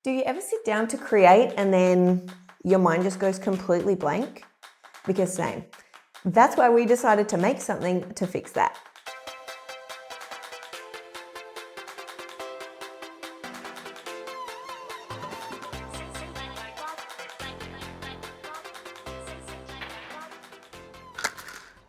Do you ever sit down to create and then your mind just goes completely blank? Because same. That's why we decided to make something to fix that.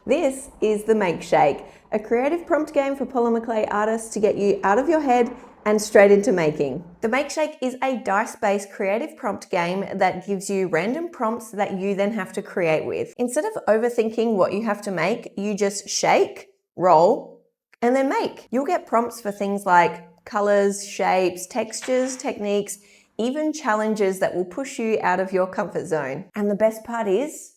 This is the Makeshake, a creative prompt game for polymer clay artists to get you out of your head and straight into making. The Makeshake is a dice-based creative prompt game that gives you random prompts that you then have to create with. Instead of overthinking what you have to make, you just shake, roll, and then make. You'll get prompts for things like colors, shapes, textures, techniques, even challenges that will push you out of your comfort zone. And the best part is,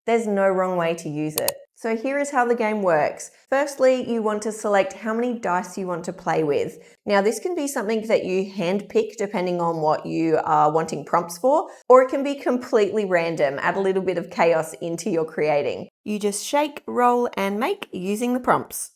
there's no wrong way to use it. So here is how the game works. Firstly, you want to select how many dice you want to play with. Now this can be something that you handpick depending on what you are wanting prompts for, or it can be completely random, add a little bit of chaos into your creating. You just shake, roll, and make using the prompts.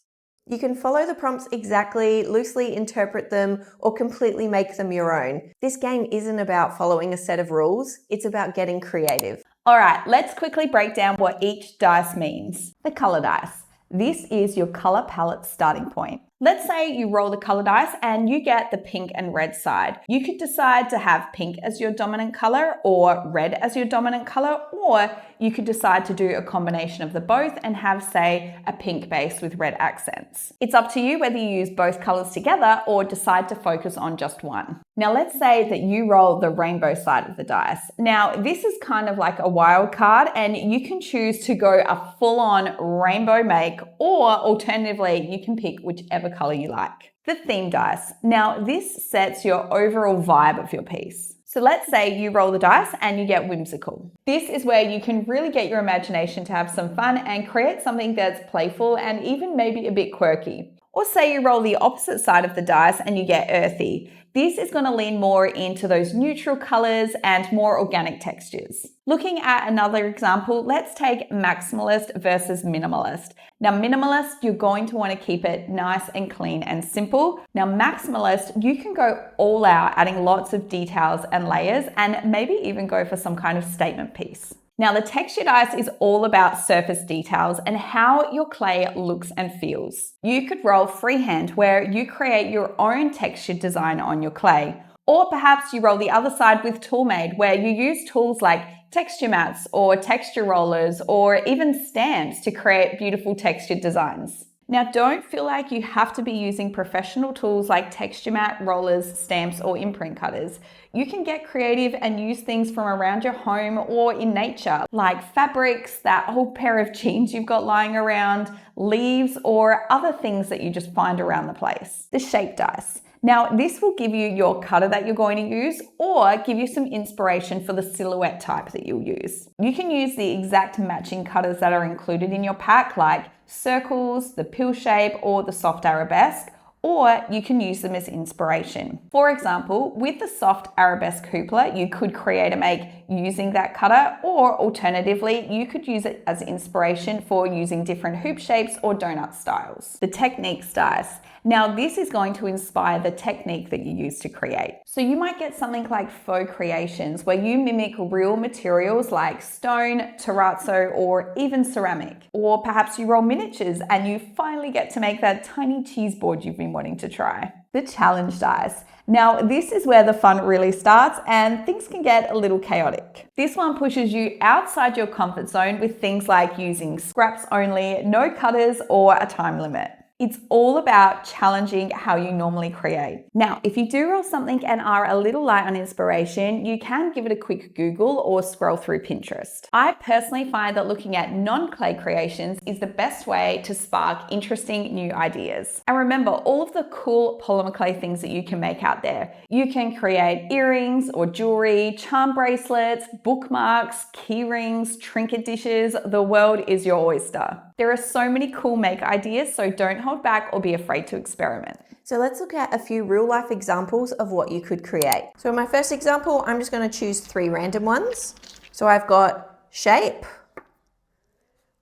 You can follow the prompts exactly, loosely interpret them, or completely make them your own. This game isn't about following a set of rules, it's about getting creative. All right, let's quickly break down what each dice means. The color dice. This is your color palette starting point. Let's say you roll the color dice and you get the pink and red side. You could decide to have pink as your dominant color or red as your dominant color, or you could decide to do a combination of the both and have, say, a pink base with red accents. It's up to you whether you use both colors together or decide to focus on just one. Now let's say that you roll the rainbow side of the dice. Now this is kind of like a wild card and you can choose to go a full-on rainbow make, or alternatively you can pick whichever color you like. The theme dice. Now this sets your overall vibe of your piece. So let's say you roll the dice and you get whimsical. This is where you can really get your imagination to have some fun and create something that's playful and even maybe a bit quirky. Or say you roll the opposite side of the dice and you get earthy. This is going to lean more into those neutral colors and more organic textures. Looking at another example, let's take maximalist versus minimalist. Now minimalist, you're going to want to keep it nice and clean and simple. Now maximalist, you can go all out, adding lots of details and layers, and maybe even go for some kind of statement piece. Now the texture dice is all about surface details and how your clay looks and feels. You could roll freehand where you create your own texture design on your clay. Or perhaps you roll the other side with Toolmade where you use tools like texture mats or texture rollers or even stamps to create beautiful textured designs. Now don't feel like you have to be using professional tools like texture mat, rollers, stamps, or imprint cutters. You can get creative and use things from around your home or in nature, like fabrics, that old pair of jeans you've got lying around, leaves, or other things that you just find around the place. The shape dice. Now, this will give you your cutter that you're going to use or give you some inspiration for the silhouette type that you'll use. You can use the exact matching cutters that are included in your pack, like circles, the pill shape, or the soft arabesque, or you can use them as inspiration. For example, with the soft arabesque hoopla, you could create a make using that cutter, or alternatively, you could use it as inspiration for using different hoop shapes or donut styles. The techniques dice. Now this is going to inspire the technique that you use to create. So you might get something like faux creations where you mimic real materials like stone, terrazzo, or even ceramic. Or perhaps you roll miniatures and you finally get to make that tiny cheese board you've been wanting to try. The challenge dice. Now this is where the fun really starts and things can get a little chaotic. This one pushes you outside your comfort zone with things like using scraps only, no cutters, or a time limit. It's all about challenging how you normally create. Now, if you do roll something and are a little light on inspiration, you can give it a quick Google or scroll through Pinterest. I personally find that looking at non-clay creations is the best way to spark interesting new ideas. And remember all of the cool polymer clay things that you can make out there. You can create earrings or jewelry, charm bracelets, bookmarks, key rings, trinket dishes. The world is your oyster. There are so many cool make ideas, so don't hold back or be afraid to experiment. So let's look at a few real life examples of what you could create. So in my first example, I'm just going to choose 3 random ones. So I've got shape.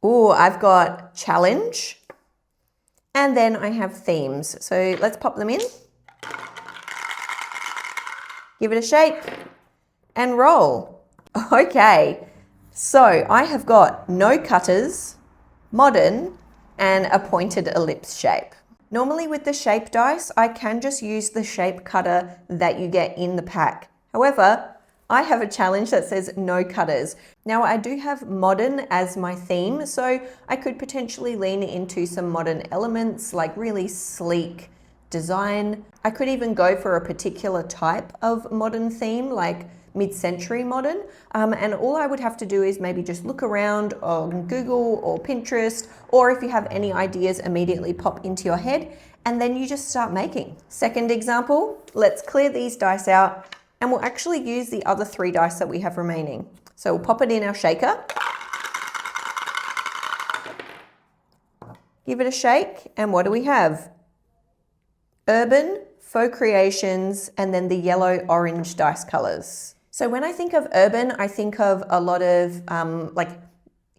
Ooh, I've got challenge. And then I have themes. So let's pop them in. Give it a shake and roll. Okay, so I have got no cutters, modern, and a pointed ellipse shape. Normally with the shape dice, I can just use the shape cutter that you get in the pack. However, I have a challenge that says no cutters. Now I do have modern as my theme, so I could potentially lean into some modern elements like really sleek design. I could even go for a particular type of modern theme like mid-century modern, and all I would have to do is maybe just look around on Google or Pinterest, or if you have any ideas, immediately pop into your head and then you just start making. Second example, let's clear these dice out and we'll actually use the other 3 dice that we have remaining. So we'll pop it in our shaker, give it a shake, and what do we have? Urban, faux creations, and then the yellow-orange dice colors. So when I think of urban, I think of a lot of like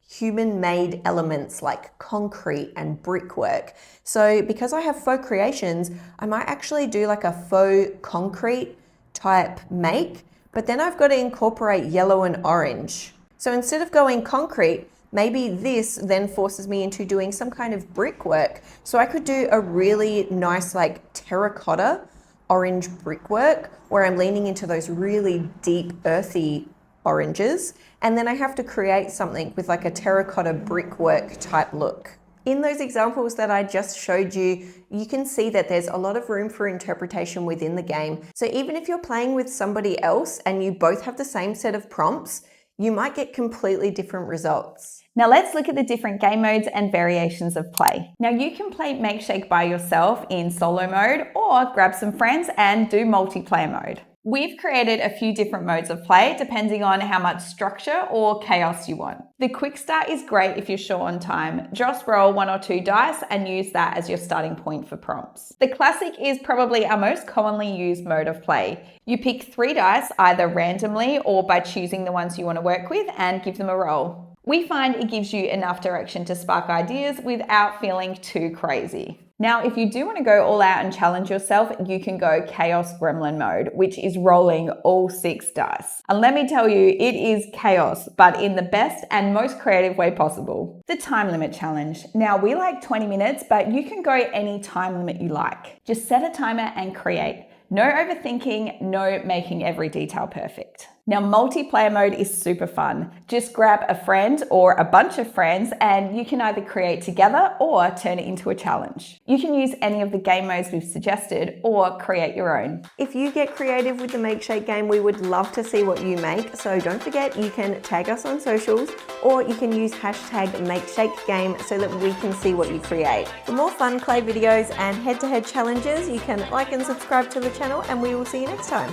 human-made elements like concrete and brickwork. So because I have faux creations, I might actually do like a faux concrete type make, but then I've got to incorporate yellow and orange. So instead of going concrete, maybe this then forces me into doing some kind of brickwork. So I could do a really nice like terracotta orange brickwork where I'm leaning into those really deep earthy oranges, and then I have to create something with like a terracotta brickwork type look. In those examples that I just showed you, you can see that there's a lot of room for interpretation within the game. So even if you're playing with somebody else and you both have the same set of prompts, you might get completely different results. Now let's look at the different game modes and variations of play. Now you can play Makeshake by yourself in solo mode or grab some friends and do multiplayer mode. We've created a few different modes of play depending on how much structure or chaos you want. The quick start is great if you're short on time. Just roll 1 or 2 dice and use that as your starting point for prompts. The classic is probably our most commonly used mode of play. You pick 3 dice either randomly or by choosing the ones you want to work with and give them a roll. We find it gives you enough direction to spark ideas without feeling too crazy. Now, if you do want to go all out and challenge yourself, you can go Chaos Gremlin mode, which is rolling all 6 dice. And let me tell you, it is chaos, but in the best and most creative way possible. The time limit challenge. Now, we like 20 minutes, but you can go any time limit you like. Just set a timer and create. No overthinking, no making every detail perfect. Now, multiplayer mode is super fun. Just grab a friend or a bunch of friends and you can either create together or turn it into a challenge. You can use any of the game modes we've suggested or create your own. If you get creative with the Makeshake game, we would love to see what you make. So don't forget, you can tag us on socials or you can use hashtag MakeshakeGame so that we can see what you create. For more fun clay videos and head-to-head challenges, you can like and subscribe to the channel and we will see you next time.